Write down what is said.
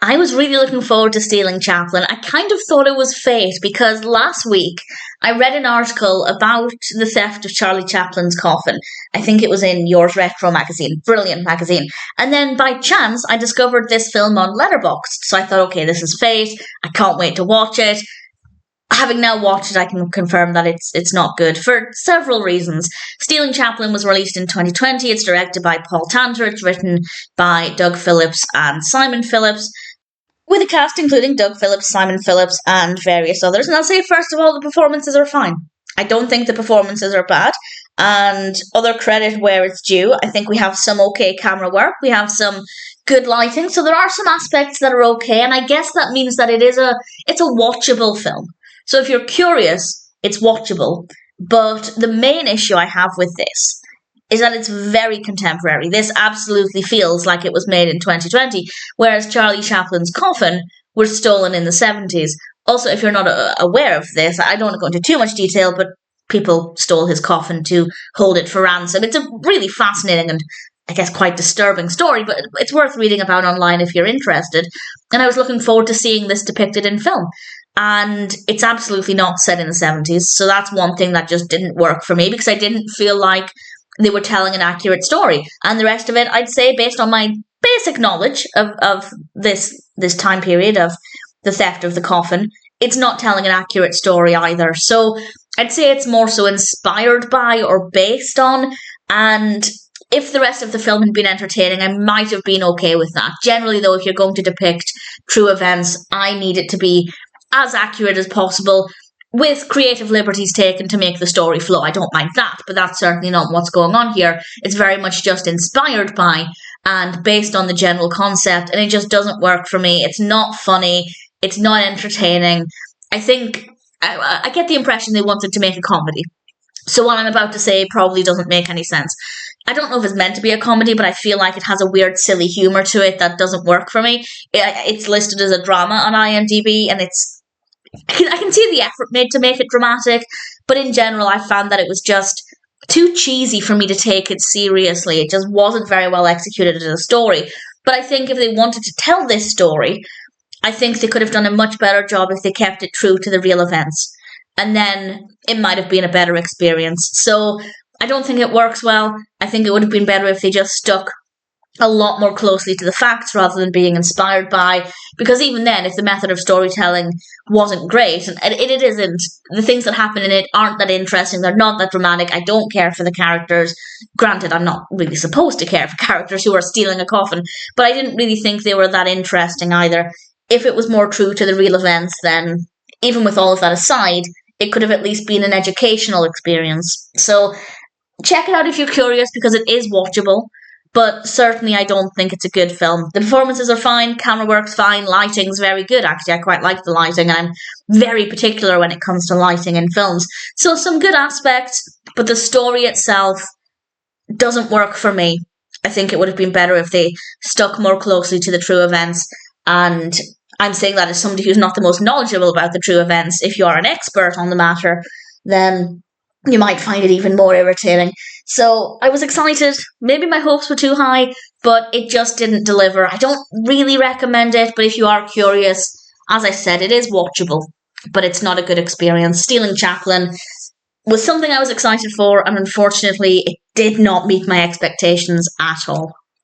I was really looking forward to stealing Chaplin. I kind of thought it was fate because last week I read an article about the theft of Charlie Chaplin's coffin. I think it was in Yours Retro magazine, brilliant magazine. And then by chance I discovered this film on Letterboxd. So I thought, okay, this is fate. I can't wait to watch it. Having now watched it, I can confirm that it's not good for several reasons. Stealing Chaplin was released in 2020. It's directed by Paul Tanter. It's written by Doug Phillips and Simon Phillips, with a cast including Doug Phillips, Simon Phillips, and various others. And I'll say, first of all, the performances are fine. I don't think the performances are bad. And other credit where it's due. I think we have some okay camera work. We have some good lighting. So there are some aspects that are okay. And I guess that means that it's a watchable film. So if you're curious, it's watchable. But the main issue I have with this is that it's very contemporary. This absolutely feels like it was made in 2020, whereas Charlie Chaplin's coffin was stolen in the 70s. Also, if you're not aware of this, I don't want to go into too much detail, but people stole his coffin to hold it for ransom. It's a really fascinating and I guess quite disturbing story, but it's worth reading about online if you're interested. And I was looking forward to seeing this depicted in film. And it's absolutely not set in the 70s. So that's one thing that just didn't work for me because I didn't feel like they were telling an accurate story. And the rest of it, I'd say, based on my basic knowledge of this time period of the theft of the coffin, it's not telling an accurate story either. So I'd say it's more so inspired by or based on. And if the rest of the film had been entertaining, I might have been okay with that. Generally, though, if you're going to depict true events, I need it to be as accurate as possible, with creative liberties taken to make the story flow. I don't mind that, but that's certainly not what's going on here. It's very much just inspired by and based on the general concept, and it just doesn't work for me. It's not funny. It's not entertaining. I think I get the impression they wanted to make a comedy. So what I'm about to say probably doesn't make any sense. I don't know if it's meant to be a comedy, but I feel like it has a weird, silly humor to it that doesn't work for me. It's listed as a drama on IMDb, and I can see the effort made to make it dramatic, but in general, I found that it was just too cheesy for me to take it seriously. It just wasn't very well executed as a story. But I think if they wanted to tell this story, I think they could have done a much better job if they kept it true to the real events. And then it might have been a better experience. So I don't think it works well. I think it would have been better if they just stuck a lot more closely to the facts rather than being inspired by, because even then, if the method of storytelling wasn't great, and it isn't, the things that happen in it aren't that interesting, they're not that dramatic, I don't care for the characters. Granted, I'm not really supposed to care for characters who are stealing a coffin, but I didn't really think they were that interesting either. If it was more true to the real events, then even with all of that aside, it could have at least been an educational experience. So check it out if you're curious, because it is watchable. But certainly I don't think it's a good film. The performances are fine, camera work's fine, lighting's very good, actually. I quite like the lighting, and I'm very particular when it comes to lighting in films. So some good aspects, but the story itself doesn't work for me. I think it would have been better if they stuck more closely to the true events. And I'm saying that as somebody who's not the most knowledgeable about the true events. If you are an expert on the matter, then you might find it even more irritating. So I was excited. Maybe my hopes were too high, but it just didn't deliver. I don't really recommend it, but if you are curious, as I said, it is watchable, but it's not a good experience. Stealing Chaplin was something I was excited for, and unfortunately, it did not meet my expectations at all.